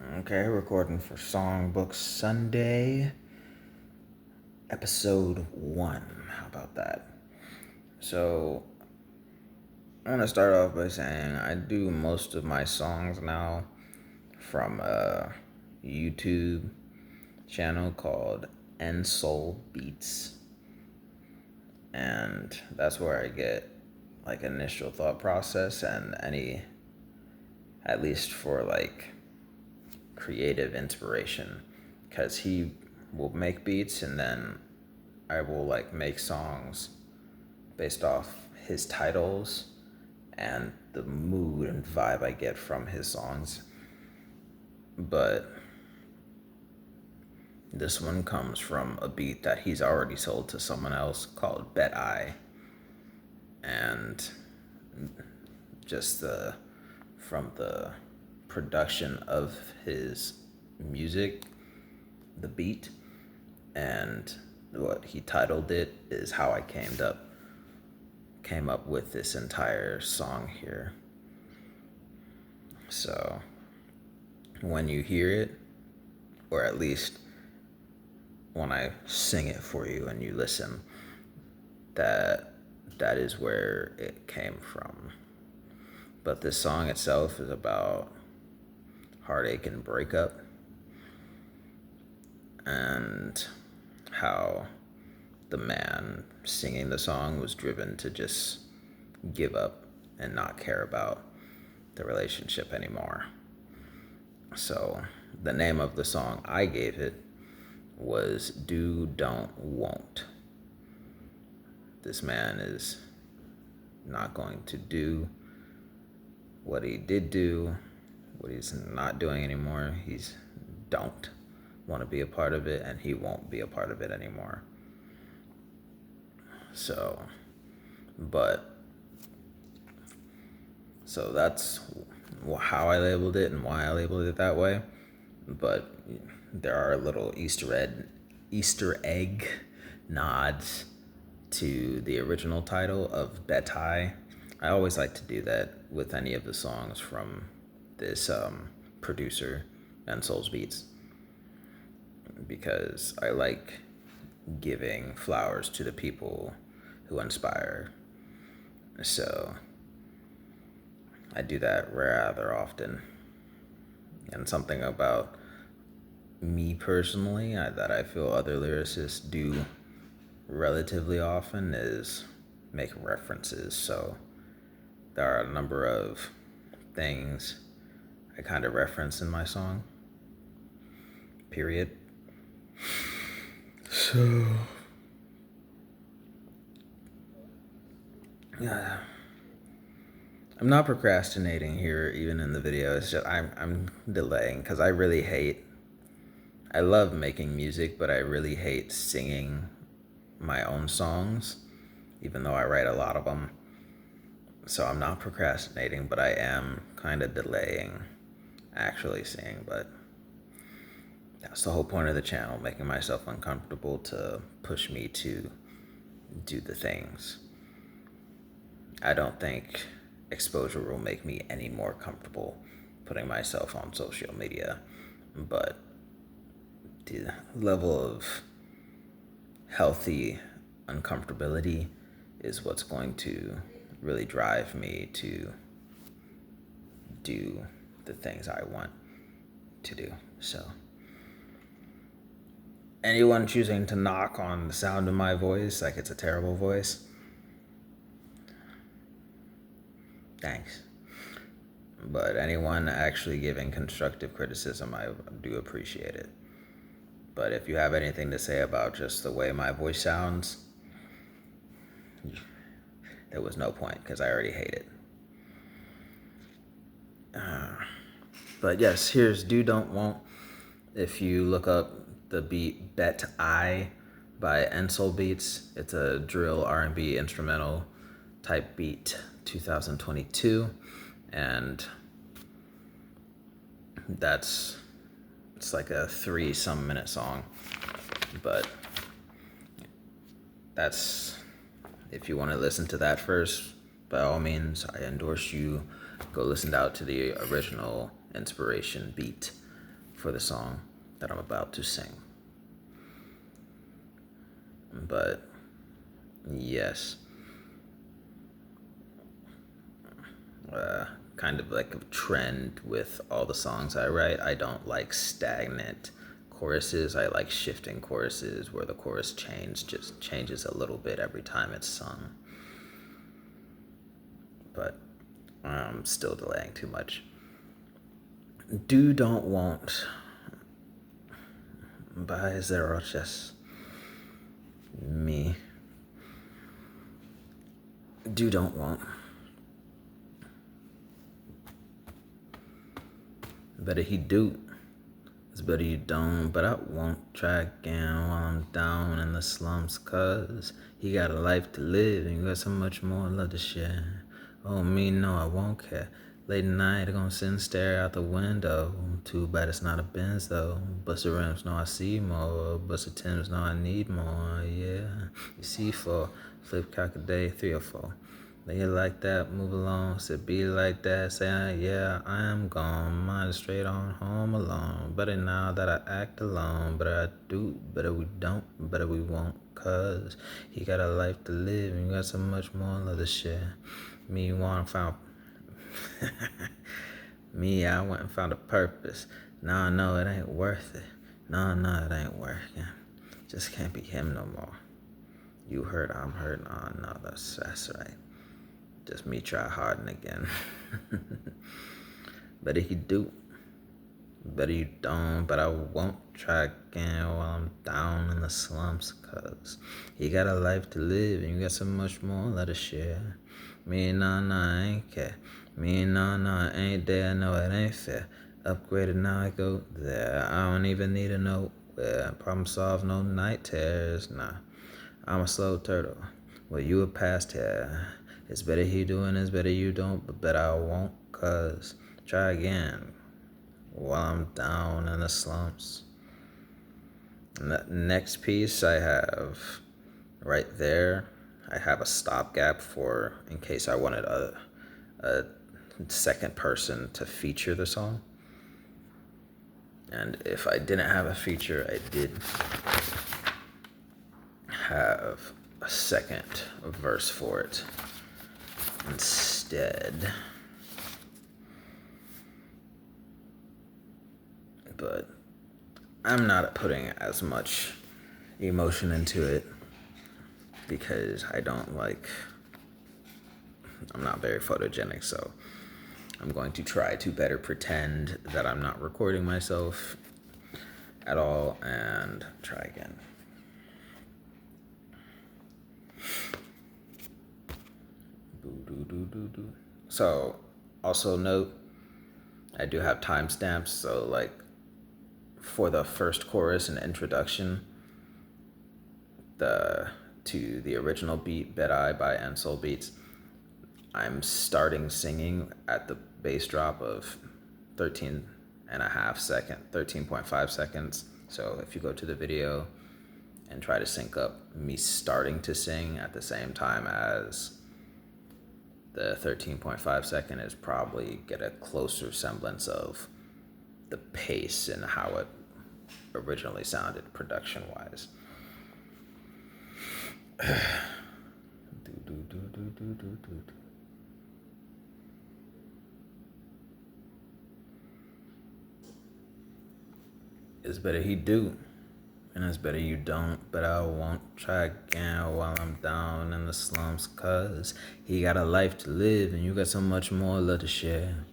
Okay, recording for Songbook Sunday, episode 1. How about that? So, I want to start off by saying I do most of my songs now from a YouTube channel called Soul Beats. And that's where I get like initial thought process and any, at least for like creative inspiration, because he will make beats and then I will like make songs based off his titles and the mood and vibe I get from his songs. But this one comes from a beat that he's already sold to someone else called Bet I. And just from the production of his music, the beat, and what he titled it is how I came up with this entire song here. So when you hear it, or at least when I sing it for you and you listen, that is where it came from. But this song itself is about heartache and breakup, and how the man singing the song was driven to just give up and not care about the relationship anymore. So the name of the song I gave it was Do, Don't, Won't. This man is not going to do what he did do, what he's not doing anymore. He's don't want to be a part of it, and he won't be a part of it anymore. So that's how I labeled it and why I labeled it that way. But there are little Easter egg nods to the original title of Betai. I always like to do that with any of the songs from this producer and Souls Beats, because I like giving flowers to the people who inspire. So I do that rather often. And something about me personally that I feel other lyricists do relatively often is make references. So there are a number of things I kind of reference in my song, period. So yeah, I'm not procrastinating here even in the video. It's just I'm delaying because I love making music, but I really hate singing my own songs, even though I write a lot of them. So I'm not procrastinating, but I am kind of delaying actually singing. But that's the whole point of the channel, making myself uncomfortable to push me to do the things. I don't think exposure will make me any more comfortable putting myself on social media, but the level of healthy uncomfortability is what's going to really drive me to do the things I want to do. So anyone choosing to knock on the sound of my voice like it's a terrible voice, thanks. But anyone actually giving constructive criticism, I do appreciate it. But if you have anything to say about just the way my voice sounds, there was no point because I already hate it. But yes, here's Do, Don't, Won't. If you look up the beat Bet I by Soul Beats, it's a drill R&B instrumental type beat, 2022, and it's like a 3-some minute song. But that's, if you want to listen to that first, by all means, I endorse you go listen out to the original inspiration beat. for the song that I'm about to sing. But yes, kind of like a trend with all the songs I write. I don't like stagnant choruses. I like shifting choruses where the chorus just changes a little bit every time it's sung. But I'm still delaying too much. Do, don't, won't. By zero, just me. Do, don't, won't. Better he do. It's better you don't, but I won't try again while I'm down in the slums, cause he got a life to live and you got so much more love to share. Oh, me, no, I won't care. Late night, I gonna sit and stare out the window. Too bad it's not a Benz though. Busta Rhymes know I see more. Busta Timbs know I need more, yeah. You see, for flip cock a day, 3 or 4. Lay it like that, move along, said be like that, say yeah, I am gone, mine is straight on home alone. Better now that I act alone, better I do, better we don't, better we won't, cause he got a life to live and you got so much more love to share. Me want found me, I went and found a purpose. Now I know it ain't worth it. No, it ain't working. Just can't be him no more. You hurt, I'm hurt. No, that's right. Just me try hardin' again. Better he do. Better you don't, but I won't try again while I'm down in the slums, cause he got a life to live and you got so much more love to share. Me, I ain't care. Me, I ain't there, no, it ain't fair. Upgraded, now I go there. I don't even need to know where. Problem solved, no night terrors, nah. I'm a slow turtle. Well, you a past hair. It's better he doing, it's better you don't, but better I won't, cause try again while I'm down in the slumps. And the next piece I have right there, I have a stopgap for in case I wanted a second person to feature the song. And if I didn't have a feature, I did have a second verse for it instead. But I'm not putting as much emotion into it because I'm not very photogenic, so I'm going to try to better pretend that I'm not recording myself at all and try again. So, also note, I do have timestamps, so like for the first chorus and introduction, to the original beat, Bet I by Soul Beats, I'm starting singing at the bass drop of 13.5 seconds. So if you go to the video and try to sync up me starting to sing at the same time as the 13.5 second, is probably get a closer semblance of the pace and how it originally sounded production wise. It's better he do, and it's better you don't, but I won't try again while I'm down in the slums, cause he got a life to live and you got so much more love to share.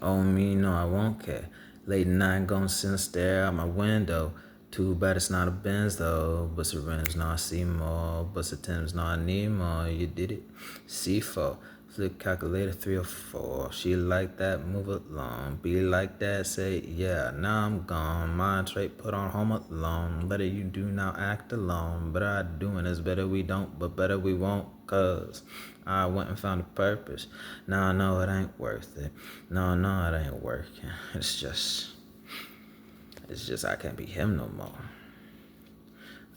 Oh, me, no, I won't care. Late night, gonna sit and stare out my window. Too bad it's not a Benz though. Busta Rhymes, no, I see more. Busta Timbs, no, I need more. You did it. C4. Flip calculator, 3 or 4. She like that, move along. Be like that, say yeah. Now I'm gone. Mind straight, put on home alone. Better you do now, act alone. Better I doing this, better we don't, but better we won't, cause I went and found a purpose. Now I know it ain't worth it. No, it ain't working. It's just I can't be him no more.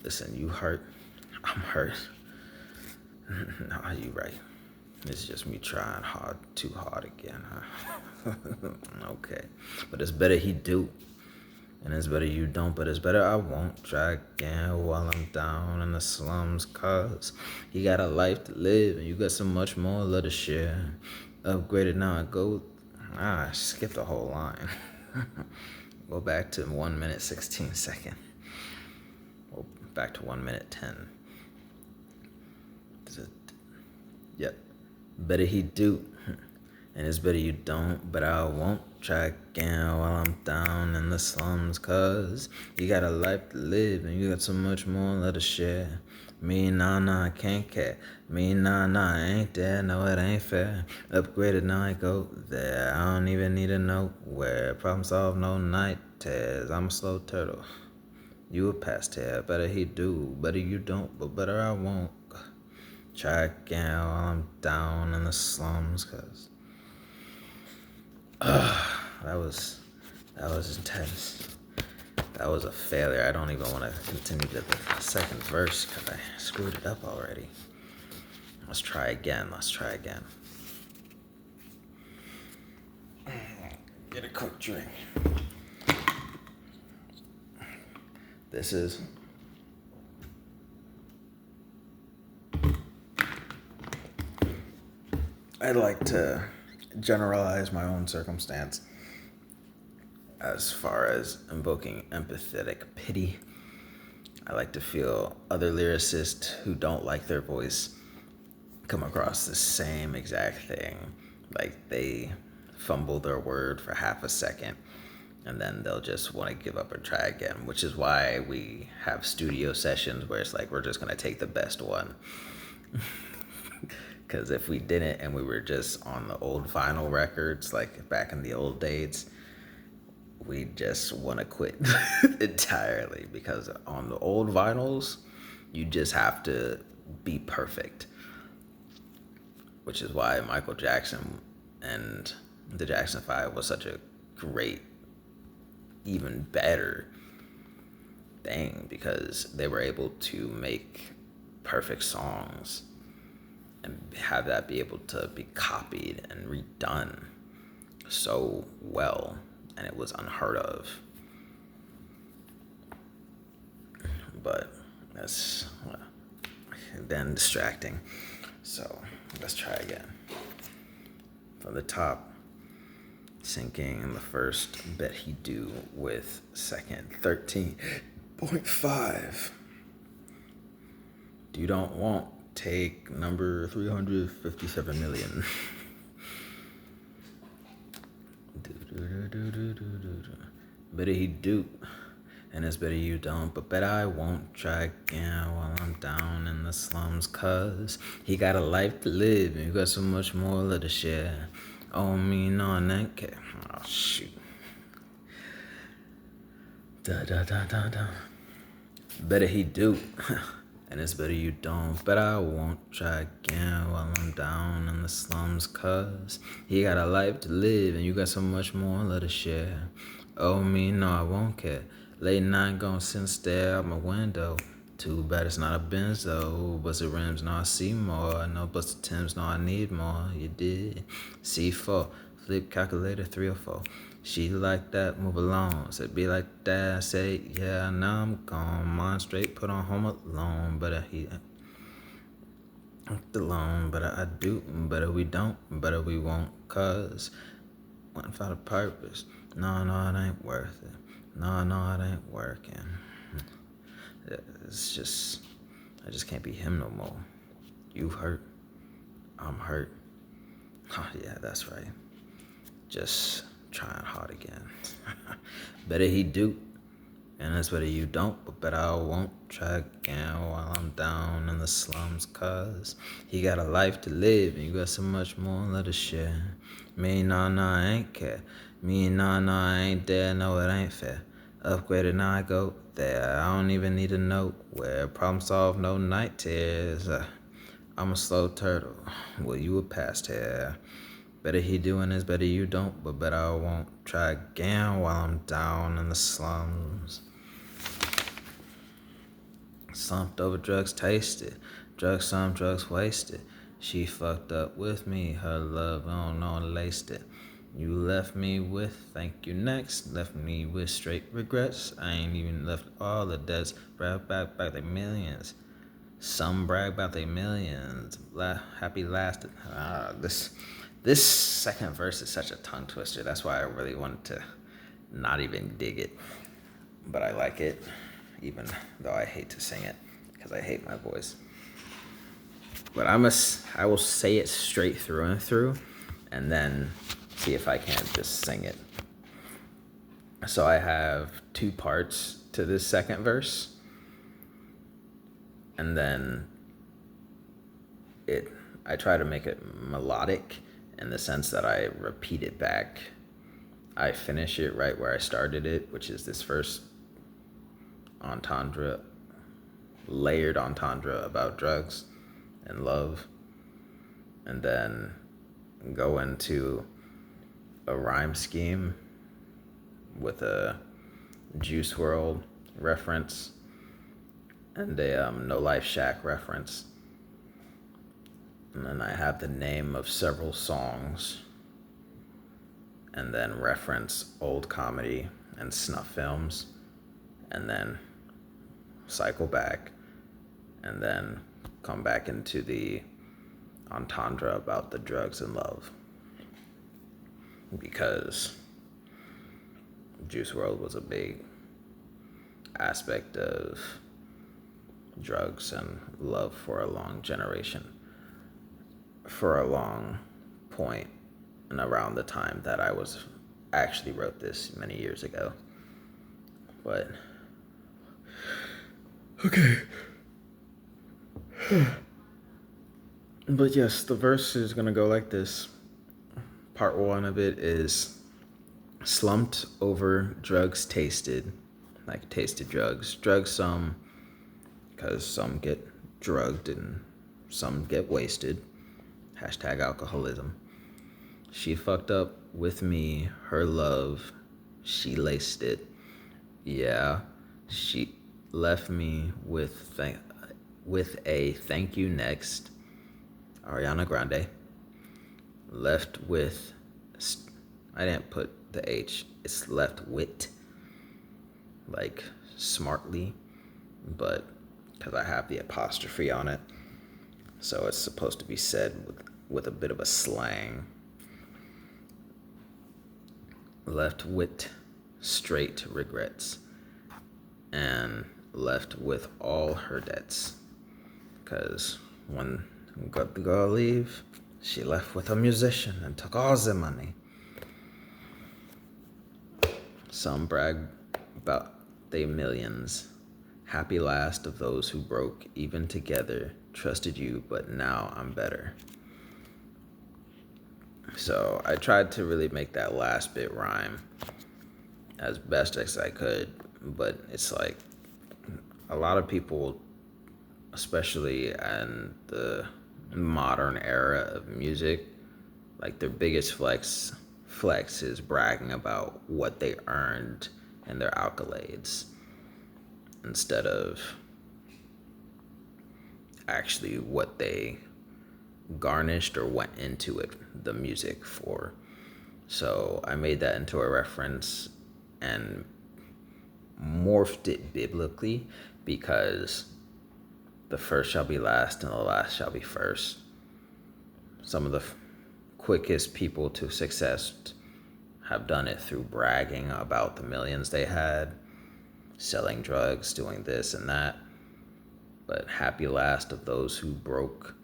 Listen, you hurt, I'm hurt. Nah, you right. It's just me trying too hard again, huh? Okay, but it's better he do. And it's better you don't, but it's better I won't try again while I'm down in the slums. Cause you got a life to live and you got so much more love to share. Upgraded now I go. I skipped the whole line. Go back to 1 minute 16 seconds. Well, back to 1 minute 10. Yep. Better he do. And it's better you don't, but I won't try again while I'm down in the slums. Cause you got a life to live and you got so much more love to share. Me, nah, I can't care. Me, nah, I ain't there. No, it ain't fair. Upgraded, now I go there. I don't even need to know where. Problem solved, no night tears. I'm a slow turtle. You a past hair. Better he do, better you don't, but better I won't try again while I'm down in the slums. Cause that was intense. That was a failure. I don't even want to continue to the second verse because I screwed it up already. Let's try again. Get a quick drink. This is I'd like to generalize my own circumstance as far as invoking empathetic pity. I like to feel other lyricists who don't like their voice come across the same exact thing. Like they fumble their word for half a second and then they'll just want to give up and try again, which is why we have studio sessions where it's like we're just going to take the best one. Because if we didn't and we were just on the old vinyl records, like back in the old days, we just want to quit entirely. Because on the old vinyls, you just have to be perfect. Which is why Michael Jackson and the Jackson 5 was such a great, even better thing. Because they were able to make perfect songs and have that be able to be copied and redone so well, and it was unheard of. But that's then distracting. So let's try again. From the top, sinking in the first bet he do with second 13.5. You don't want take number 357 million. Better he do, and it's better you don't, but better I won't try again while I'm down in the slums. Cause he got a life to live and you got so much more love to share. Oh, me, no, and that care. Oh, shoot. Better he do. And it's better you don't, but I won't try again while I'm down in the slums. Cause he got a life to live and you got so much more love to share. Oh, me, no, I won't care. Late night gon' sit and stare out my window. Too bad it's not a Benz though. Busted rims, no, I see more. No busted Timbs, no, I need more. You did. C4, flip calculator 3 or 4. She like that, move along. Said be like that, I say yeah, now I'm gone. Mine straight, put on home alone. Better he alone, better I do, better we don't, better we won't. Cause went for the purpose. No, it ain't worth it. No, it ain't working. It's just, I just can't be him no more. You hurt, I'm hurt. Oh yeah, that's right. Just trying hard again. Better he do, and that's better you don't, but better I won't try again while I'm down in the slums. Cause he got a life to live and you got so much more love to share. Me, nah, I ain't care. Me, nah, I ain't there. No, it ain't fair. Upgraded, now I go there. I don't even need to know where. Problem solved, no night tears. I'm a slow turtle. Well, you a past hair. Better he doing this, better you don't, but better I won't try again while I'm down in the slums. Slumped over drugs tasted. Drugs some, drugs wasted. She fucked up with me. Her love, I don't know, laced it. You left me with thank you next. Left me with straight regrets. I ain't even left all the debts. Brag about they millions. Some brag about they millions. Happy last. This second verse is such a tongue twister. That's why I really wanted to not even dig it. But I like it, even though I hate to sing it because I hate my voice. But I will say it straight through and through, and then see if I can't just sing it. So I have 2 parts to this second verse, and then I try to make it melodic in the sense that I repeat it back. I finish it right where I started it, which is this first entendre, layered entendre about drugs and love, and then go into a rhyme scheme with a Juice WRLD reference and a No Life Shack reference. And then I have the name of several songs, and then reference old comedy and snuff films, and then cycle back, and then come back into the entendre about the drugs and love. Because Juice WRLD was a big aspect of drugs and love for a long generation, for a long point, and around the time that I actually wrote this many years ago. But okay. But yes, the verse is gonna go like this. Part 1 of it is slumped over drugs tasted, like tasted drugs. Drugs some, because some get drugged and some get wasted. Hashtag alcoholism. She fucked up with me, her love, she laced it. Yeah, she left me with a thank you next. Ariana Grande. Left with, I didn't put the H, it's left wit, like smartly, but because I have the apostrophe on it, so it's supposed to be said with a bit of a slang. Left with straight regrets, and left with all her debts, because when the girl leave, she left with a musician and took all the money. Some brag about they millions. Happy last of those who broke, even together. Trusted you, but now I'm better. So I tried to really make that last bit rhyme as best as I could, but it's like a lot of people, especially in the modern era of music, like their biggest flex is bragging about what they earned and their accolades instead of actually what they garnished or went into it, the music for. So I made that into a reference and morphed it biblically, because the first shall be last and the last shall be first. Some of the quickest people to success have done it through bragging about the millions they had, selling drugs, doing this and that. But happy last of those who broke,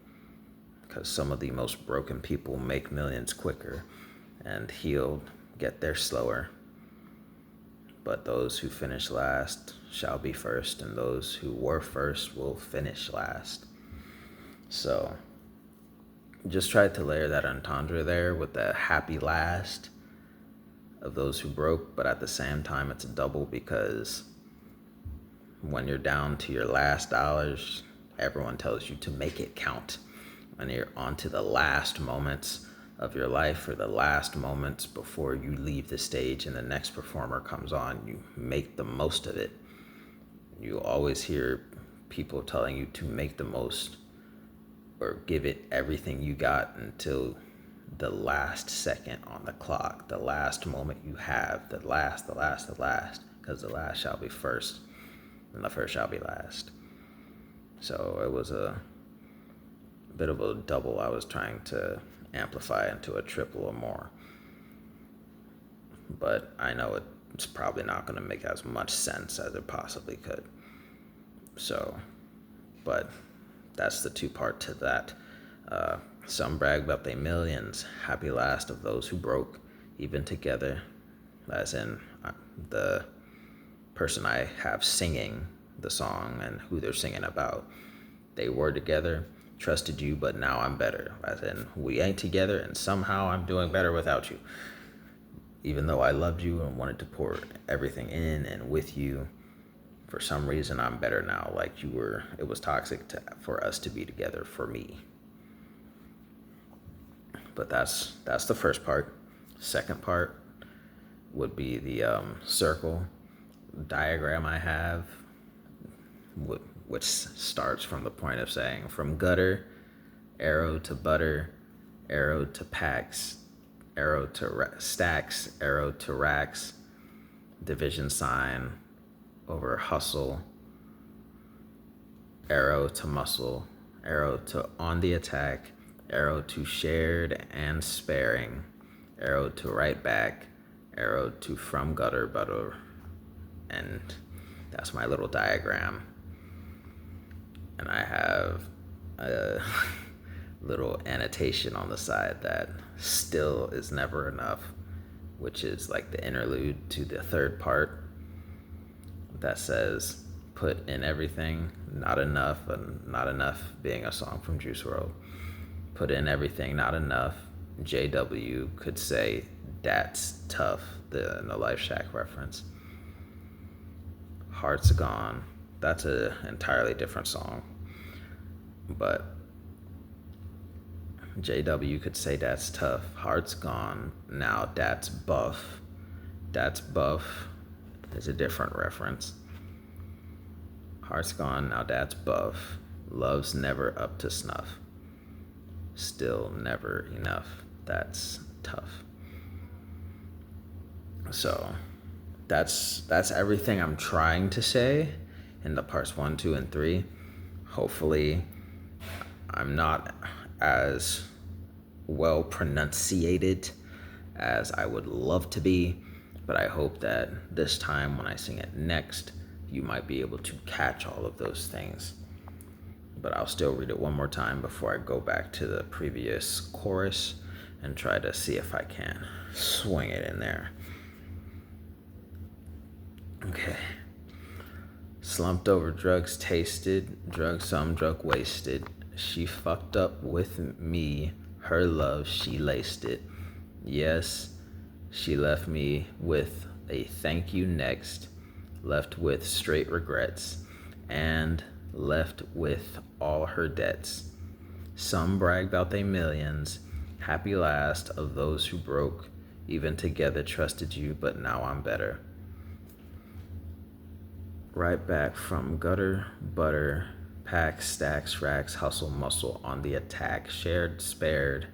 because some of the most broken people make millions quicker, and healed get there slower. But those who finish last shall be first, and those who were first will finish last. So just tried to layer that entendre there with the happy last of those who broke, but at the same time it's a double, because when you're down to your last dollars, everyone tells you to make it count. When you're on to the last moments of your life, or the last moments before you leave the stage and the next performer comes on, you make the most of it. You always hear people telling you to make the most or give it everything you got until the last second on the clock, the last moment you have, the last, because the last shall be first, and the first shall be last. So it was a bit of a double. I was trying to amplify into a triple or more. But I know it's probably not going to make as much sense as it possibly could. So, but that's the two-part to that. Some brag about they millions, happy last of those who broke, even together, as in the person I have singing the song and who they're singing about. They were together, trusted you, but now I'm better, as in we ain't together and somehow I'm doing better without you. Even though I loved you and wanted to pour everything in and with you, for some reason I'm better now. Like you were, it was toxic for us to be together for me. But that's the first part. Second part would be the circle diagram I have, which starts from the point of saying from gutter, arrow to butter, arrow to packs, arrow to stacks, arrow to racks, division sign over hustle, arrow to muscle, arrow to on the attack, arrow to shared and sparing, arrow to right back, arrow to from gutter butter, and that's my little diagram. And I have a little annotation on the side that still is never enough, which is like the interlude to the third part that says put in everything, not enough, and not enough being a song from Juice WRLD. Put in everything, not enough. JW could say that's tough, the No Life Shack reference. Heart's Gone, that's an entirely different song. But JW could say that's tough. Heart's gone, now that's buff. That's buff is a different reference. Heart's gone, now that's buff. Love's never up to snuff. Still never enough. That's tough. So that's everything I'm trying to say in the parts 1, 2, and 3. Hopefully I'm not as well pronunciated as I would love to be, but I hope that this time when I sing it next, you might be able to catch all of those things. But I'll still read it one more time before I go back to the previous chorus and try to see if I can swing it in there. Okay. Slumped over drugs tasted, drug some, drug wasted. She fucked up with me, her love, she laced it. Yes, she left me with a thank you next, left with straight regrets, and left with all her debts. Some brag about they millions, happy last of those who broke, even together trusted you, but now I'm better. Right back from gutter, butter, packs, stacks, racks, hustle, muscle, on the attack, shared, spared.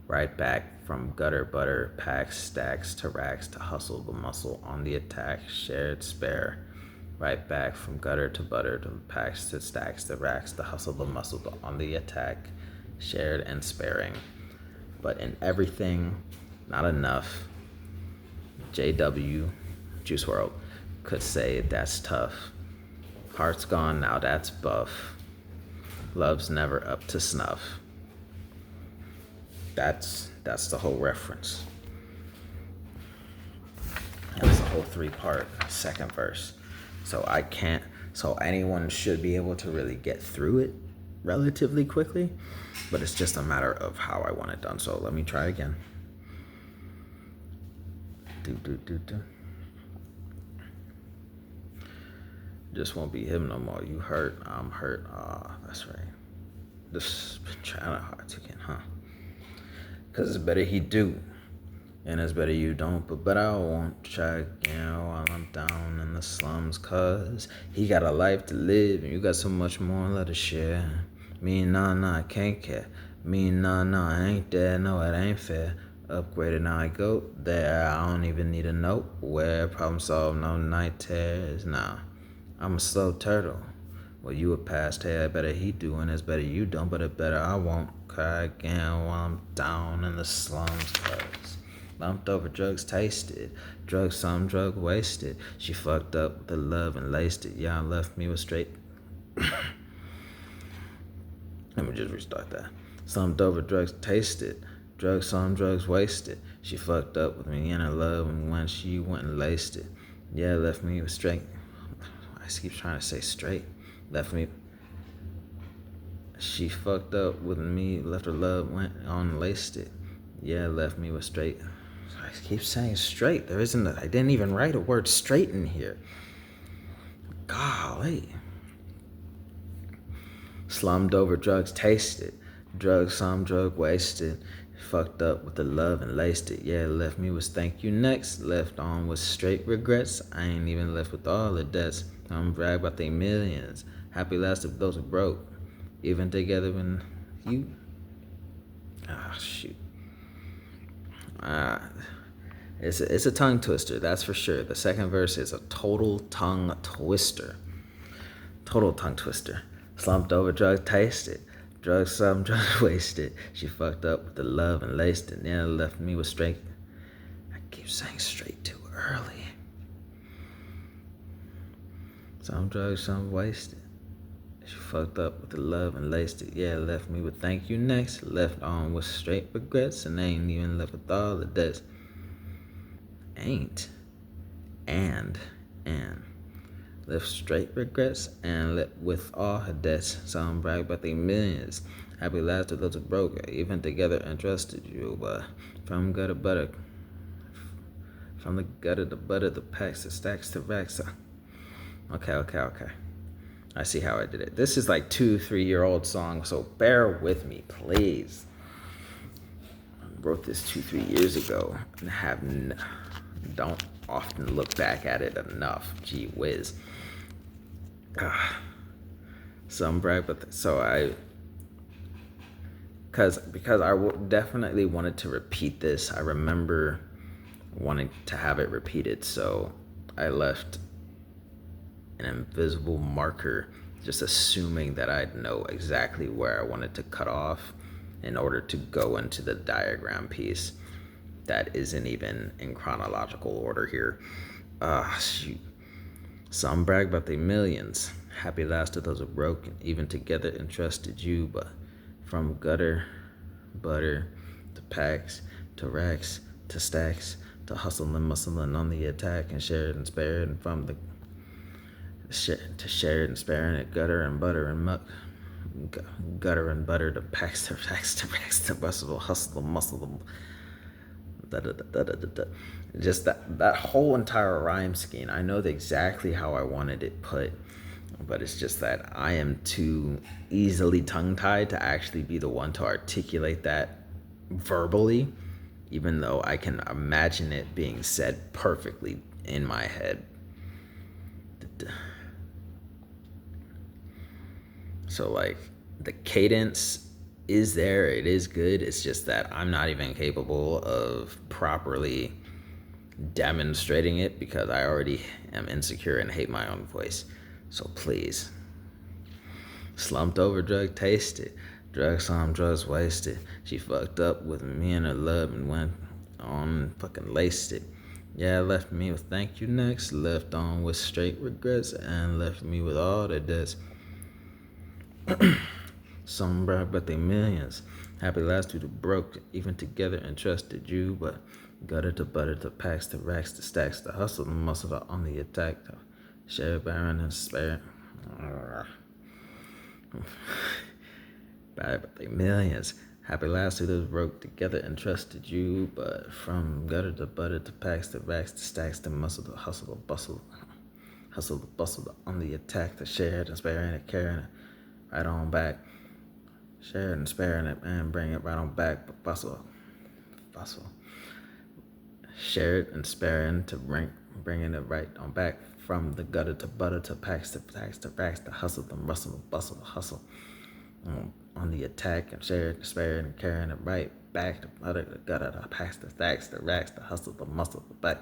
Right back from gutter, butter, packs, stacks, to racks, to hustle, the muscle, on the attack, shared, spare. Right back from gutter to butter, to packs, to stacks, to racks, to hustle, the muscle, on the attack, shared and sparing. But in everything, not enough. JW, Juice WRLD, could say that's tough. Heart's gone, now that's buff. Love's never up to snuff. That's the whole reference. That's the whole 3-part second verse. So anyone should be able to really get through it relatively quickly, but it's just a matter of how I want it done. So let me try again. Just won't be him no more. You hurt, I'm hurt. That's right. This been trying hard to get, huh? Cause it's better he do, and it's better you don't. But I won't try again while I'm down in the slums. Cause he got a life to live, and you got so much more to share. Me, nah, I can't care. Me, no, I ain't there, no, it ain't fair. Upgraded, now I go there. I don't even need a note. Where problem solved, no night tears. Nah, I'm a slow turtle. Well, you a past hair, better he doing as better you don't, but it better I won't cry again while I'm down in the slums. Cause bumped over drugs tasted, drugs some drug wasted. She fucked up with the love and laced it. Yeah, left me with straight. Let me just restart that. Some Dover drugs tasted, drugs some drugs wasted. She fucked up with me in her love, and when she went and laced it, yeah, left me with straight. I keep trying to say straight. Left me. She fucked up with me, left her love, went on and laced it. Yeah, left me with straight. I keep saying straight. There isn't. I didn't even write a word straight in here. Golly. Slummed over drugs tasted, drugs some drug wasted. Fucked up with the love and laced it. Yeah, left me with thank you next. Left on with straight regrets. I ain't even left with all the debts. I'm brag about they millions. Happy last of those who broke. Even together when you. Ah, shoot. It's a tongue twister, that's for sure. The second verse is a total tongue twister. Total tongue twister. Slumped over, drug tasted. Drugs some, drugs wasted. She fucked up with the love and laced it. Nearly left me with straight. I keep saying straight too early. Some drugs, some wasted. She fucked up with the love and laced it. Yeah, left me with thank you next. Left on with straight regrets. And ain't even left with all the debts. Ain't. And. Left straight regrets and left with all her debts. Some brag about they millions. Happy last of those who broke. Even together and trusted you. But from gutter butter. From the gutter to butter, the packs, the stacks to racks. Okay. I see how I did it. This is like 2-3-year-old song, so bear with me, please. I wrote this 2-3 years ago and don't often look back at it enough. Gee whiz. Some brag, but because I definitely wanted to repeat this. I remember wanting to have it repeated, so I left an invisible marker, just assuming that I'd know exactly where I wanted to cut off in order to go into the diagram piece that isn't even in chronological order here. Shoot. Some brag about they millions. Happy last of those who broke, even together and trusted you, but from gutter, butter, to packs, to racks, to stacks, to hustling and muscling on the attack and shared and spared, and from the to shared and sparing it, gutter and butter and muck, gutter and butter, to packs, to racks, to racks, to bustle, hustle, muscle, just that whole entire rhyme scheme. I know exactly how I wanted it put, but it's just that I am too easily tongue-tied to actually be the one to articulate that verbally, even though I can imagine it being said perfectly in my head. So like the cadence is there, it is good. It's just that I'm not even capable of properly demonstrating it because I already am insecure and hate my own voice. So please. Slumped over, drug tasted. Drugs some, drugs wasted. She fucked up with me and her love and went on and fucking laced it. Yeah, left me with thank you next. Left on with straight regrets and left me with all the debts. Some brag but they millions. Happy last two to broke, even together and trusted you, but gutter to butter to packs to racks to stacks to hustle and muscle to on the attack to share, baron and spare. Bad but they millions. Happy last two that broke together and trusted you, but from gutter to butter to packs to racks to stacks to muscle to hustle to bustle to on the attack to share and sparing it, carrying it right on back. Share it and sparing it, and bring it right on back, but bustle. Share it and sparing to bringing it right on back. From the gutter to butter to packs to racks to hustle to muscle, bustle, hustle. on the attack and share, despair, and carrying it right back to other, the gutter, the packs, the stacks, the racks, the hustle, the muscle, the back.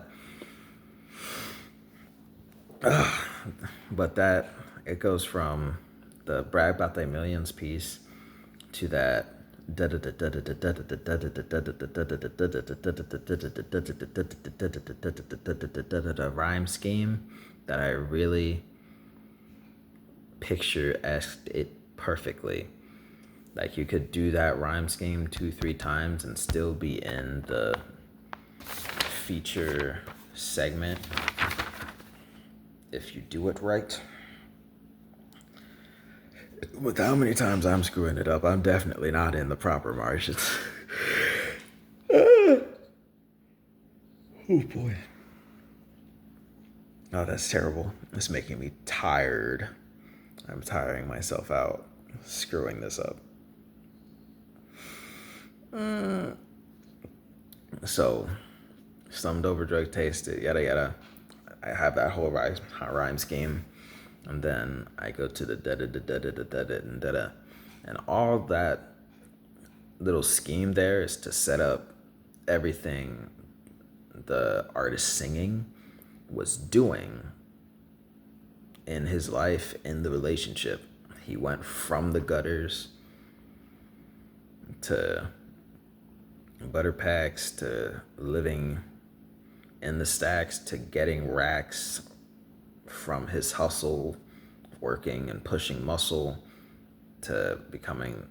But that, it goes from the brag about their millions piece to that rhyme scheme that I really picture-esque it perfectly. Like, you could do that rhyme scheme 2-3 times and still be in the feature segment if you do it right. With how many times I'm screwing it up, I'm definitely not in the proper margins. Oh boy. Oh, that's terrible. It's making me tired. I'm tiring myself out screwing this up. So, summed over, drug tasted, yada yada. I have that whole rhyme scheme, and then I go to the da da da da da da da and da da, and all that little scheme there is to set up everything the artist singing was doing in his life, in the relationship. He went from the gutters to butter packs to living in the stacks to getting racks from his hustle, working and pushing muscle, to becoming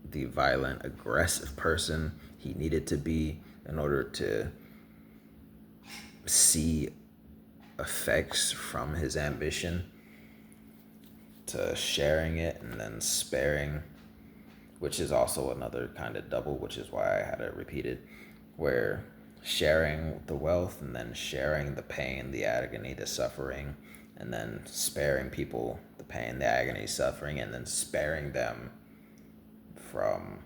the violent, aggressive person he needed to be in order to see effects from his ambition, to sharing it and then sparing, which is also another kind of double, which is why I had it repeated, where sharing the wealth and then sharing the pain, the agony, the suffering, and then sparing people the pain, the agony, suffering, and then sparing them from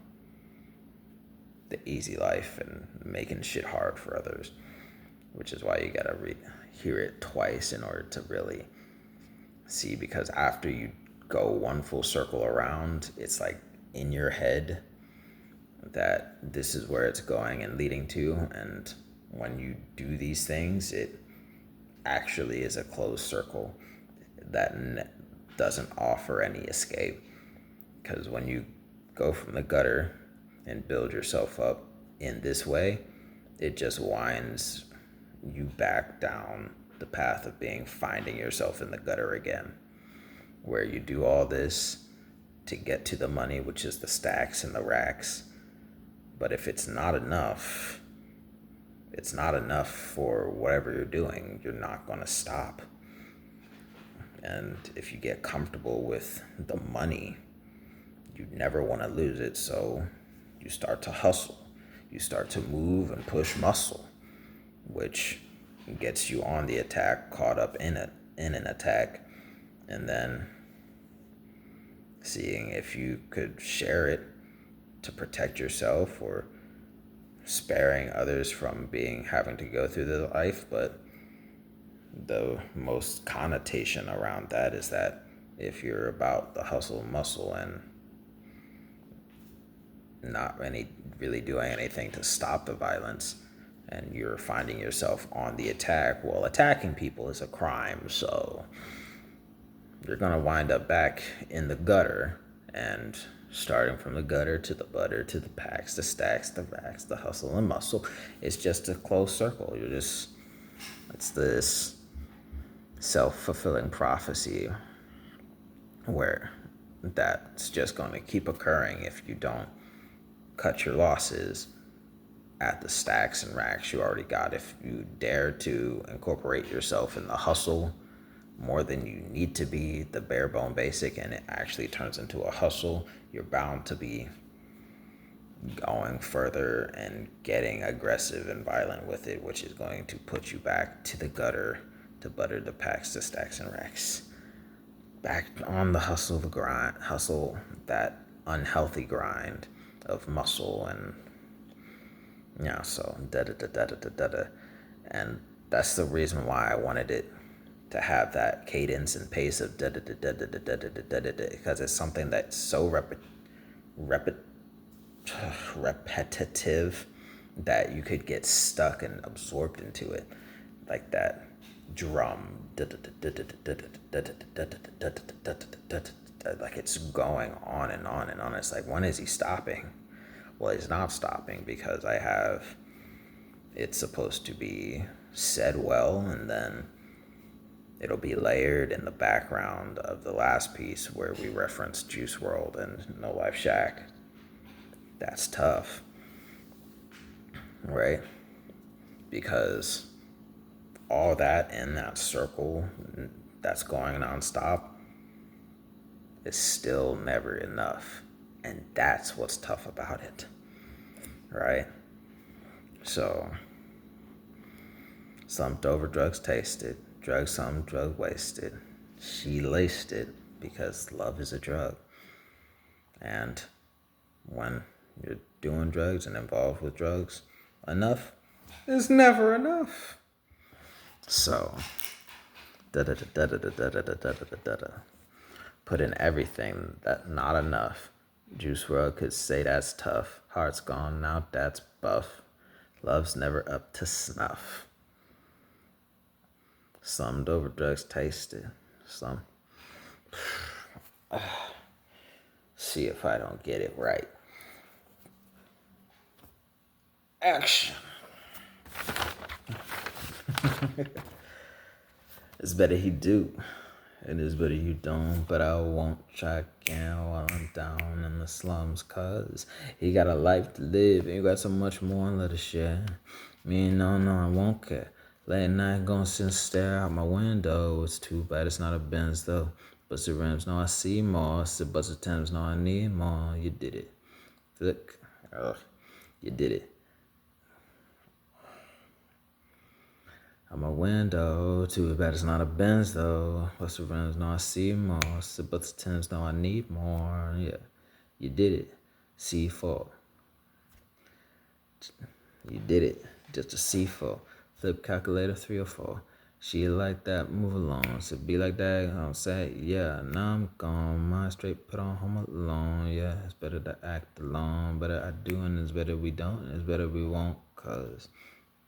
the easy life and making shit hard for others, which is why you gotta hear it twice in order to really see, because after you go one full circle around, it's like in your head that this is where it's going and leading to, and when you do these things, it actually is a closed circle that doesn't offer any escape, because when you go from the gutter and build yourself up in this way, it just winds you back down the path of finding yourself in the gutter again, where you do all this to get to the money, which is the stacks and the racks. But if it's not enough, it's not enough for whatever you're doing. You're not going to stop. And if you get comfortable with the money, you never want to lose it. So you start to hustle. You start to move and push muscle, which gets you on the attack, caught up in an attack, and then seeing if you could share it to protect yourself, or sparing others from having to go through the life. But the most connotation around that is that if you're about the hustle muscle and not really doing anything to stop the violence, and you're finding yourself on the attack, well, attacking people is a crime, so you're going to wind up back in the gutter, and starting from the gutter to the butter to the packs, the stacks, the racks, the hustle and muscle. It's just a closed circle. It's this self-fulfilling prophecy where that's just going to keep occurring if you don't cut your losses at the stacks and racks you already got. If you dare to incorporate yourself in the hustle more than you need to be, the bare bone basic, and it actually turns into a hustle, you're bound to be going further and getting aggressive and violent with it, which is going to put you back to the gutter, to butter, the packs, the stacks and racks, back on the hustle, the grind, that unhealthy grind of muscle. And so da da da da da da da. And that's the reason why I wanted it to have that cadence and pace of da da da da da da da da da da da, because it's something that's so repetitive that you could get stuck and absorbed into it, like that drum, like it's going on and on and on. It's like, when is he stopping? Well, he's not stopping because it's supposed to be said well, and then it'll be layered in the background of the last piece where we reference Juice WRLD and No Life Shack. That's tough, right? Because all that in that circle that's going nonstop is still never enough. And that's what's tough about it, right? So, slumped over, drugs tasted, drugs some, drug wasted. She laced it because love is a drug. And when you're doing drugs and involved with drugs, enough is never enough. So, put in everything that not enough. Juice WRLD could say that's tough. Heart's gone now, that's buff. Love's never up to snuff. Summed over, drugs tasted. Some. See if I don't get it right. Action. It's better he do, and it's better you don't, but I won't try again while I'm down in the slums, cause he got a life to live, and you got so much more and let it share. Me, no, I won't care. Late night, gonna sit and stare out my window. It's too bad it's not a Benz, though. Busted rims, no, I see more. Said busted Timbs, no, I need more. You did it. Look, you did it. Out my window, too bad it's not a Benz, though. Busted rims, no, I see more. Said busted Timbs, no, I need more. Yeah, you did it. C4. You did it. Just a C4. Flip calculator 3 or 4. She like that, move along. So be like that, I'm sad, yeah. Now I'm gone. Mind straight, put on home alone. Yeah, it's better to act alone. Better I do, and it's better we don't. And it's better we won't, cause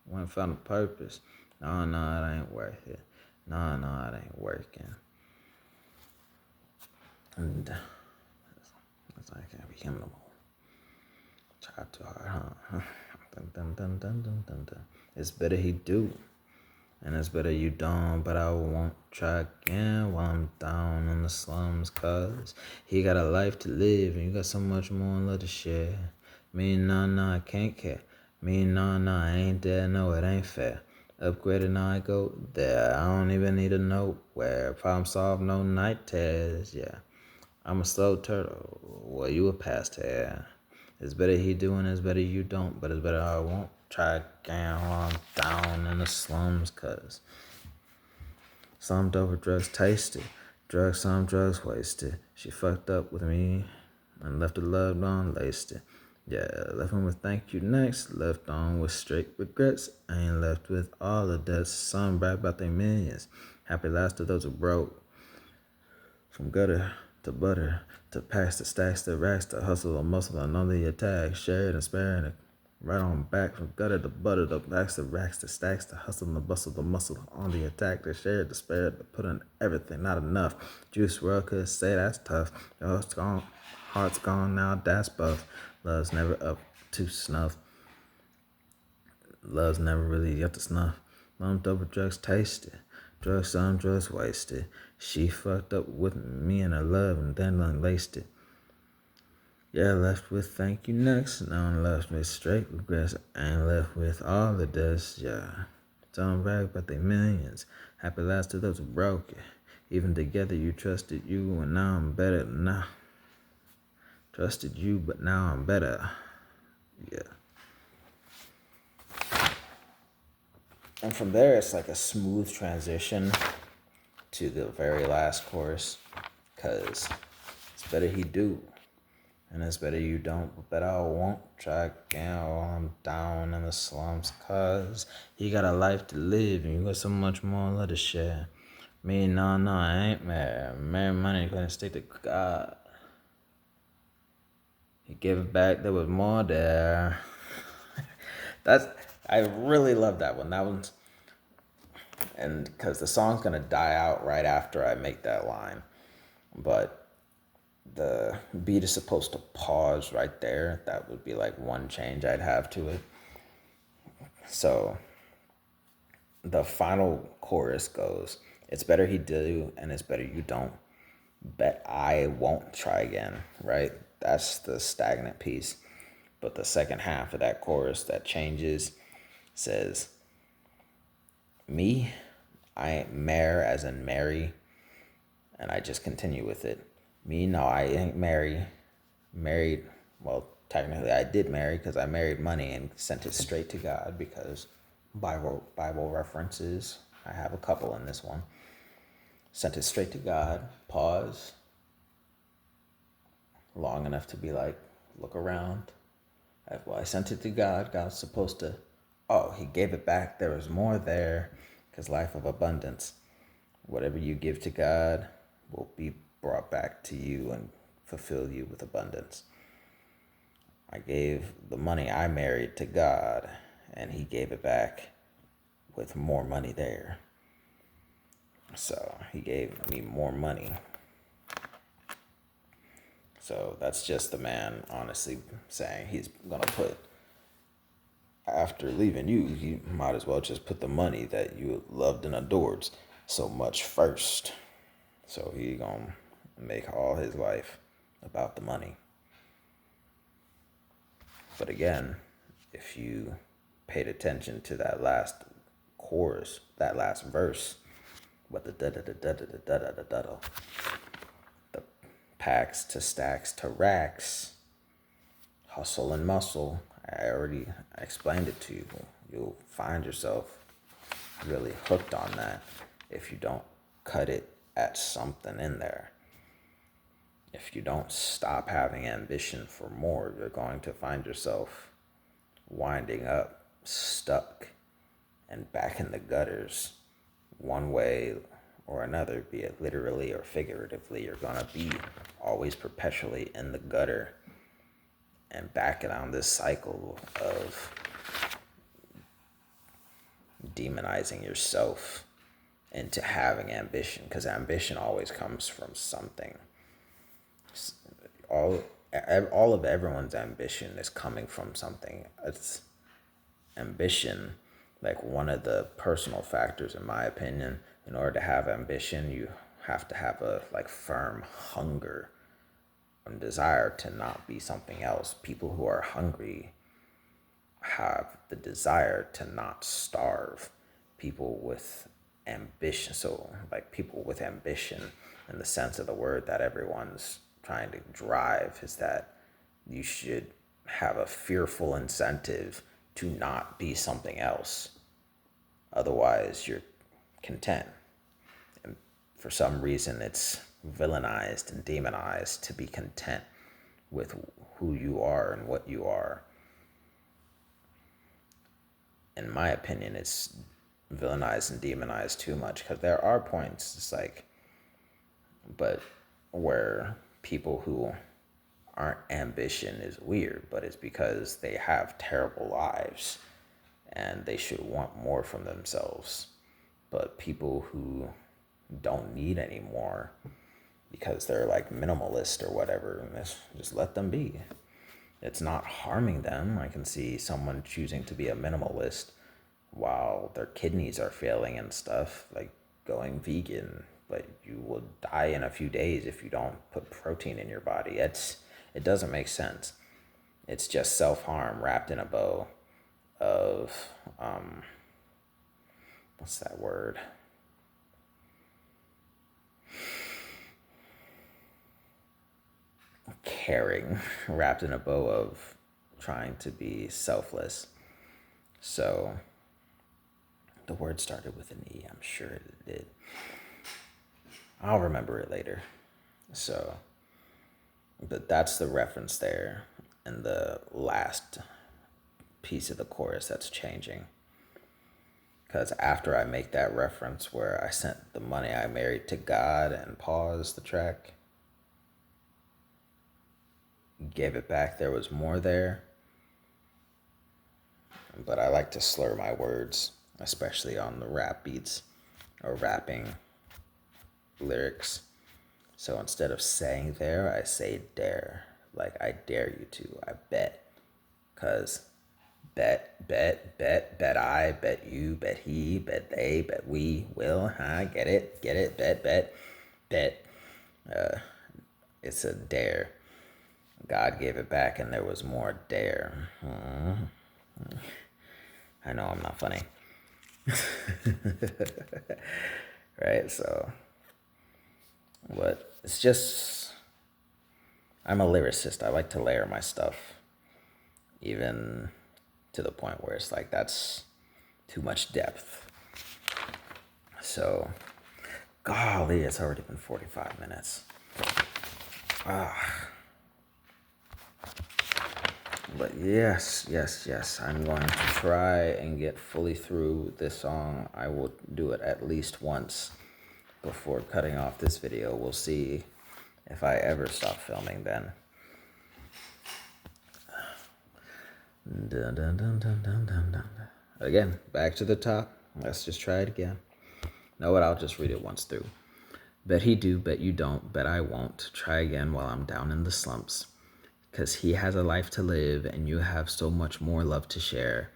when I found a purpose. No, it ain't worth it. No, it ain't working. And that's like I can't be him no more. Try too hard, huh? Dun. It's better he do, and it's better you don't, but I won't try again while I'm down in the slums, cause he got a life to live, and you got so much more love to share. Me, no, I can't care. Me, no, I ain't there, no, it ain't fair. Upgraded, now I go there. I don't even need to know where. Problem solved, no night tears, yeah. I'm a slow turtle, well, you a past hair. It's better he do and it's better you don't, but it's better I won't try again while I'm down in the slums, cause slumped over, drugs tasted, drugs some, drugs wasted. She fucked up with me and left a loved on laced it. Yeah, left him with thank you next, left on with straight regrets. I ain't left with all the debts. Some brag about their millions. Happy last to those who broke. From gutter to butter, to packs, to stacks, to racks, to hustle or muscle, and on the attack, shared and spared, and right on back, from gutter to butter, to packs, to racks, to stacks, to hustle and the bustle, the muscle, on the attack, to shared, to spared, to put in everything, not enough. Juice WRLD could say that's tough. Your heart's gone now, that's buff. Love's never up to snuff. Love's never really up to snuff. Lumped over, drugs tasted. Drugs some, drugs wasted. She fucked up with me and her love and then unlaced it. Yeah, left with thank you next. Now I'm left with straight regrets. I ain't left with all the dust, yeah. Don't brag about they millions. Happy last to those who broke it. Even together you trusted you, and now I'm better. Now trusted you, but now I'm better. Yeah. And from there, it's like a smooth transition to the very last chorus, because it's better he do, and it's better you don't, but I won't try again while I'm down in the slums, cause he got a life to live, and you got so much more love to share. Me, no, I ain't mad. Married money couldn't stick to God. He gave it back. There was more there. That's I really love that one. That one's and because the song's gonna die out right after I make that line, but the beat is supposed to pause right there. That would be like one change I'd have to it. So the final chorus goes, "It's better he do, and it's better you don't. Bet I won't try again." Right? That's the stagnant piece. But the second half of that chorus that changes says, "Me, I ain't mare as in Mary," and I just continue with it. "Me, no, I ain't married. Well, technically, I did marry because I married money and sent it straight to God because Bible references. I have a couple in this one. Sent it straight to God. Pause long enough to be like, look around. Well, I sent it to God. God's supposed to. Oh, he gave it back. There was more there because life of abundance. Whatever you give to God will be brought back to you and fulfill you with abundance. I gave the money I married to God, and he gave it back with more money there. So he gave me more money. So that's just the man honestly saying he's going to put, after leaving you might as well just put the money that you loved and adored so much first. So he going to make all his life about the money. But again, if you paid attention to that last chorus, that last verse, what the da the packs to stacks to racks, hustle and muscle. I already explained it to you. You'll find yourself really hooked on that if you don't cut it at something in there. If you don't stop having ambition for more, you're going to find yourself winding up, stuck, and back in the gutters one way or another, be it literally or figuratively. You're going to be always perpetually in the gutter and back on this cycle of demonizing yourself into having ambition, because ambition always comes from something. All of everyone's ambition is coming from something. It's ambition, like one of the personal factors, in my opinion. In order to have ambition, you have to have a like firm hunger and desire to not be something else. People who are hungry have the desire to not starve. People with ambition, so like people with ambition in the sense of the word that everyone's trying to drive, is that you should have a fearful incentive to not be something else. Otherwise, you're content. And for some reason, it's villainized and demonized to be content with who you are and what you are. In my opinion, it's villainized and demonized too much, because there are points, it's like, but where people who aren't ambition is weird, but it's because they have terrible lives and they should want more from themselves. But people who don't need any more because they're like minimalist or whatever, just let them be. It's not harming them. I can see someone choosing to be a minimalist while their kidneys are failing and stuff, like going vegan, but you will die in a few days if you don't put protein in your body. It doesn't make sense. It's just self-harm wrapped in a bow of, what's that word? Caring, wrapped in a bow of trying to be selfless. So the word started with an E, I'm sure it did. I'll remember it later. So, but that's the reference there in the last piece of the chorus that's changing. Because after I make that reference where I sent the money I married to God and pause the track, gave it back, there was more there. But I like to slur my words, especially on the rap beats or rapping lyrics. So instead of saying there, I say dare. Like I dare you to, I bet. Because bet I, bet you, bet he, bet they, bet we will, huh? Get it, bet. It's a dare. God gave it back and there was more dare. I know I'm not funny. Right? So, but it's just, I'm a lyricist. I like to layer my stuff, even to the point where it's like, that's too much depth. So, golly, it's already been 45 minutes. But yes, I'm going to try and get fully through this song. I will do it at least once before cutting off this video. We'll see if I ever stop filming then. Dun, dun, dun, dun, dun, dun, dun. Again, back to the top. Let's just try it again. Know what? I'll just read it once through. Bet he do, bet you don't, bet I won't. Try again while I'm down in the slumps. 'Cause he has a life to live and you have so much more love to share.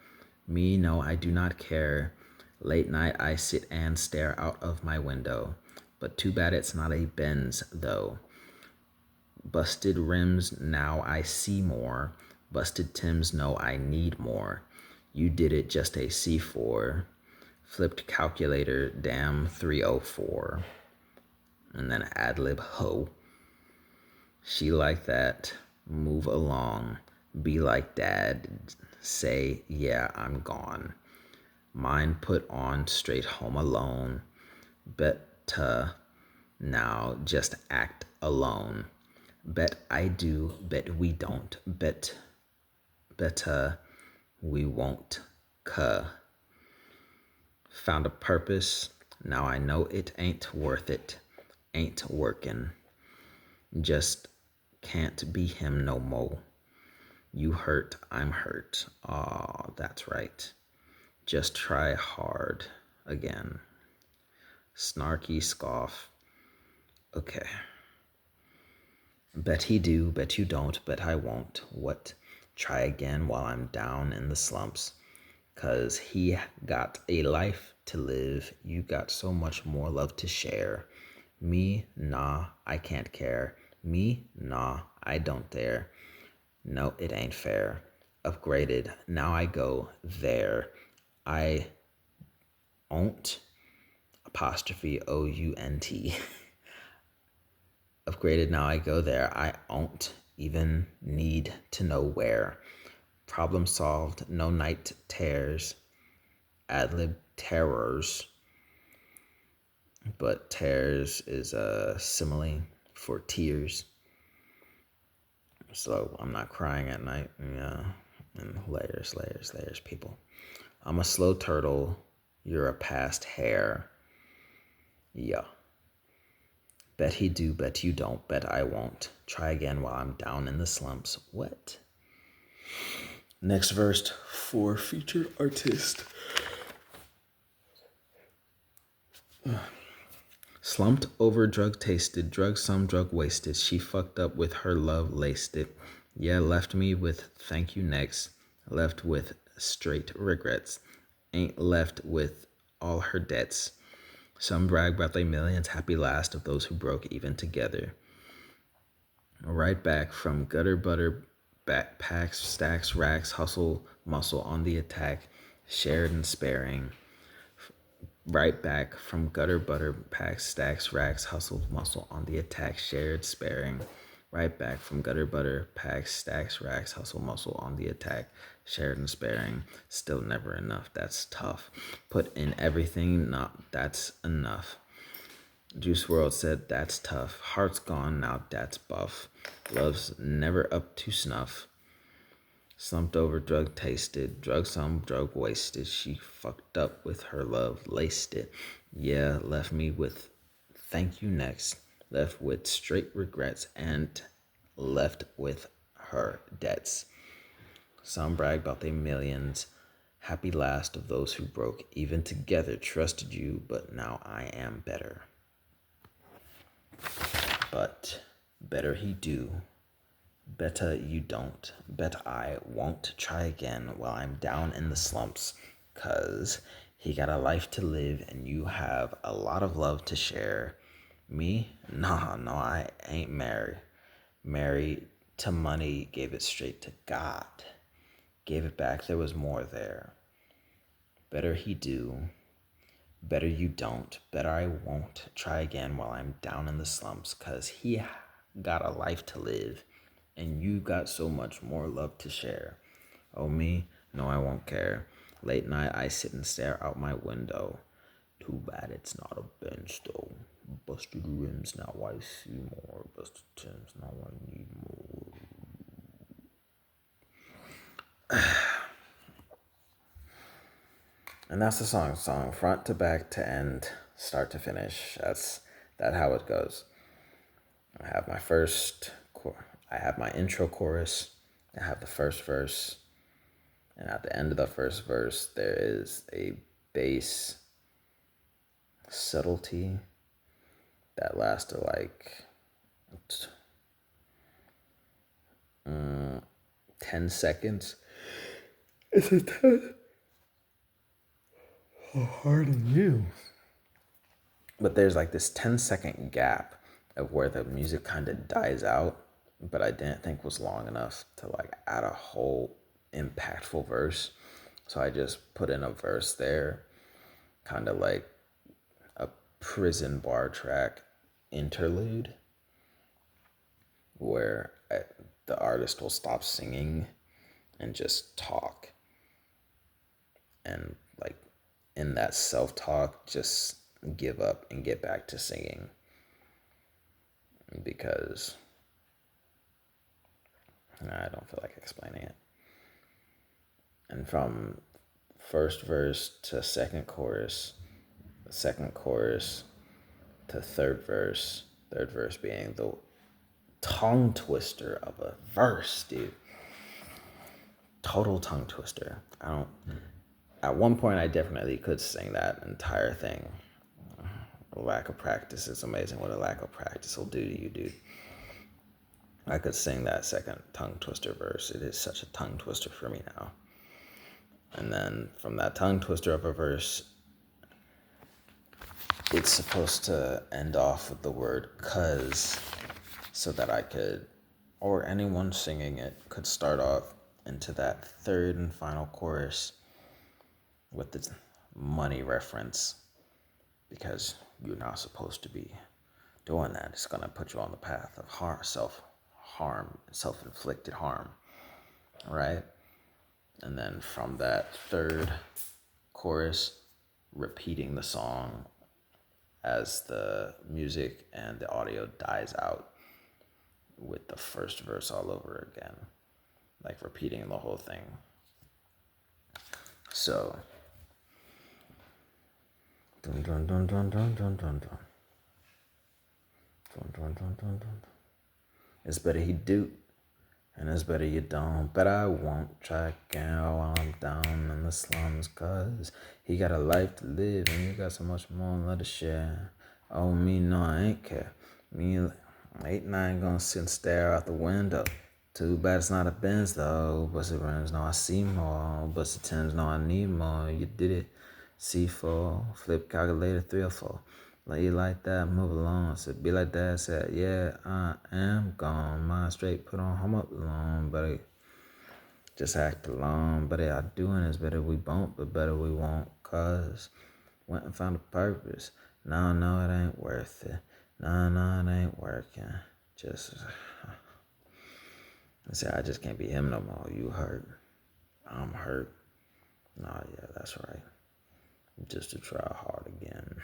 Me, no, I do not care. Late night I sit and stare out of my window. But too bad it's not a Benz, though. Busted rims, now I see more. Busted Timbs, no, I need more. You did it just a C4. Flipped calculator, damn 304. And then ad-lib ho. She like that. Move along. Be like dad. Say, yeah, I'm gone. Mine put on straight home alone. Betta now just act alone. Bet I do, bet we don't. Betta we won't. Found a purpose. Now I know it ain't worth it. Ain't working. Just can't be him no more. You hurt, I'm hurt. Aw, that's right. Just try hard again. Snarky scoff. Okay. Bet he do, bet you don't, bet I won't. What? Try again while I'm down in the slumps. 'Cause he got a life to live. You got so much more love to share. Me, nah, I can't care. Me, nah, I don't dare. No, it ain't fair. Upgraded, now I go there. I won't, apostrophe O-U-N-T. Upgraded, now I go there. I won't even need to know where. Problem solved, no night tears. Adlib terrors. But tears is a simile for tears. So I'm not crying at night. Yeah. And layers, people. I'm a slow turtle. You're a past hare. Yeah. Bet he do, bet you don't, bet I won't. Try again while I'm down in the slumps. What? Next verse for featured artist. Slumped over, drug tasted, drug some, drug wasted. She fucked up with her love, laced it. Yeah, left me with thank you next. Left with straight regrets. Ain't left with all her debts. Some brag about their millions, happy last of those who broke even together. Right back from gutter butter, backpacks, stacks, racks, hustle, muscle on the attack, shared and sparing. Right back from gutter butter, packs, stacks, racks, hustle, muscle on the attack, shared, sparing. Right back from gutter butter, packs, stacks, racks, hustle, muscle on the attack, shared and sparing. Still never enough, that's tough. Put in everything, not that's enough. Juice WRLD said that's tough. Heart's gone, now that's buff. Love's never up to snuff. Slumped over, drug tasted, drug some, drug wasted. She fucked up with her love, laced it. Yeah, left me with thank you next. Left with straight regrets and left with her debts. Some brag about their millions. Happy last of those who broke, even together trusted you, but now I am better. But better he do. Better you don't. Bet I won't try again while I'm down in the slumps. 'Cause he got a life to live and you have a lot of love to share. Me? Nah, no, I ain't married. Married to money, gave it straight to God. Gave it back, there was more there. Better he do. Better you don't. Better I won't try again while I'm down in the slumps. 'Cause he got a life to live and you got so much more love to share. Oh, me? No, I won't care. Late night, I sit and stare out my window. Too bad it's not a bench, though. Busted rims, now I see more. Busted tims, now I need more. And that's the song front to back to end, start to finish. That's how it goes. I have my intro chorus. I have the first verse. And at the end of the first verse, there is a bass subtlety that lasted like 10 seconds. It's a 10. Pardon you. But there's like this 10-second gap of where the music kind of dies out, but I didn't think was long enough to like add a whole impactful verse. So I just put in a verse there, kind of like a prison bar track interlude where the artist will stop singing and just talk. And like in that self-talk, just give up and get back to singing. Because I don't feel like explaining it. And from first verse to second chorus to third verse being the tongue twister of a verse, dude. Total tongue twister. At one point I definitely could sing that entire thing. A lack of practice is amazing what a lack of practice will do to you, dude. I could sing that second tongue twister verse. It is such a tongue twister for me now. And then from that tongue twister of a verse, it's supposed to end off with the word "cuz," so that I could, or anyone singing it, could start off into that third and final chorus with the money reference, because you're not supposed to be doing that. It's going to put you on the path of self-inflicted harm, right? And then from that third chorus, repeating the song as the music and the audio dies out with the first verse all over again, like repeating the whole thing. So, dun dun dun dun dun dun dun dun. Dun dun dun dun dun. It's better he do, and it's better you don't. But I won't try again while I'm down in the slums, 'cause he got a life to live and you got so much more love to share. Oh, me, no, I ain't care. Me, late night gonna sit and stare out the window. Too bad it's not a Benz though. Busted rims, no, I see more. Busted Tims, no, I need more. You did it. C4, flip calculator 3 or 4. Like you like that, move along. Said be like that, said yeah, I am gone. Mind straight, put on home up alone, but it just act alone. But I doing is better we won't, but better we won't. 'Cause went and found a purpose. No, it ain't worth it. No, it ain't working. Just I say I just can't be him no more. You hurt. I'm hurt. Nah, yeah, that's right. Just to try hard again.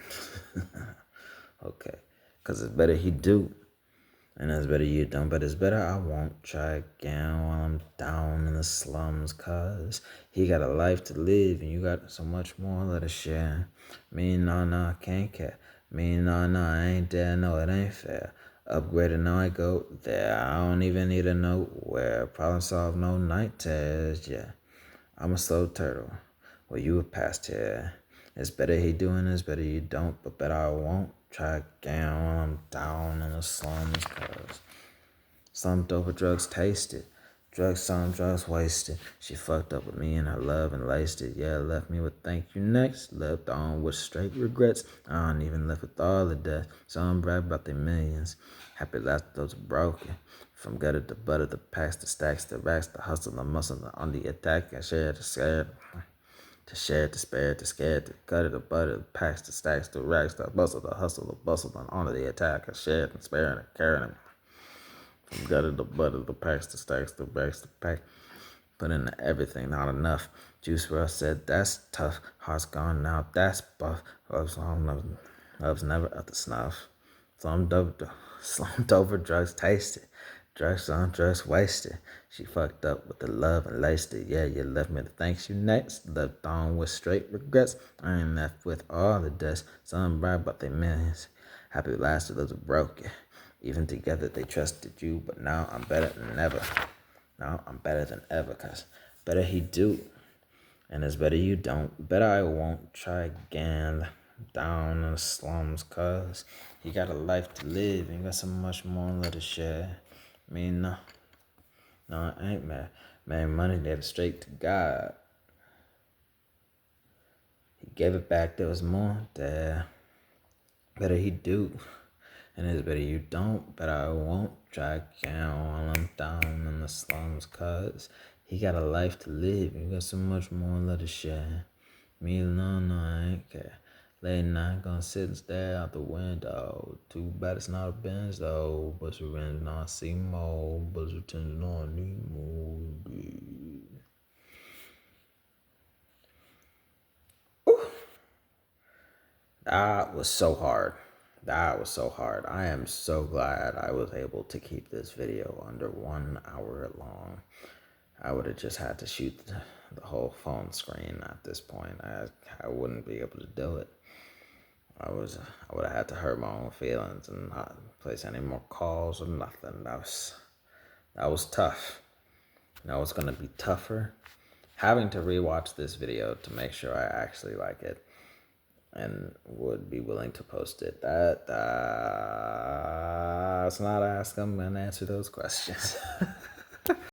Okay. 'Cause it's better he do. And it's better you don't, but it's better I won't try again while I'm down in the slums. Cause he got a life to live and you got so much more to share. Me, no, I can't care. Me, no, I ain't there, no, it ain't fair. Upgraded, now I go there. I don't even need to know where. Problem solved, no night tears, yeah. I'm a slow turtle. Well, you a past here. It's better he doing, it's better you don't, but better I won't try again while I'm down in the slums. Cause slumped over drugs tasted. Drugs some, drugs wasted. She fucked up with me and her love and laced it. Yeah, left me with thank you next. Left on with straight regrets. I don't even left with all the death. Some brag about their millions. Happy last those broken. From gutter to butter, the packs, the stacks, the racks, the hustle, the muscle, the on the attack. I share the scared. To share, to spare, to scared, to cut it, the butter, the packs, the stacks, the racks, the bustle, the hustle, the bustle, and on the attack. I shared and spared and carried. From gutter to butter, the packs, the stacks, the racks, the pack. Put into everything, not enough. Juice WRLD said, that's tough. Heart's gone now, that's buff. Love's never up to snuff. Slumped over drugs tasted. Drugs on drugs wasted. She fucked up with the love and laced it. Yeah, you left me to thanks you next. Left on with straight regrets. I ain't left with all the dust. Some brag about their millions. Happy last of those broken. Even together they trusted you, but now I'm better than ever. Now I'm better than ever, cause better he do, and it's better you don't. Better I won't try again down in the slums, cause he got a life to live and got so much more to share. Me, no, I ain't mad. Man, money that straight to God. He gave it back, there was more there. Better he do. And it's better you don't, but I won't try again while I'm down in the slums, cause he got a life to live, and got so much more to share. Me, no, I ain't care. Late night, gonna sit and stare out the window. Too bad it's not a Benz though, but you rent not see more, but you tend on need more. That was so hard. That was so hard. I am so glad I was able to keep this video under 1 hour long. I would have just had to shoot the whole phone screen at this point. I wouldn't be able to do it. I would have had to hurt my own feelings and not place any more calls or nothing. That was tough. You know it's gonna be tougher? Having to rewatch this video to make sure I actually like it and would be willing to post it. That's not asking, I'm gonna answer those questions.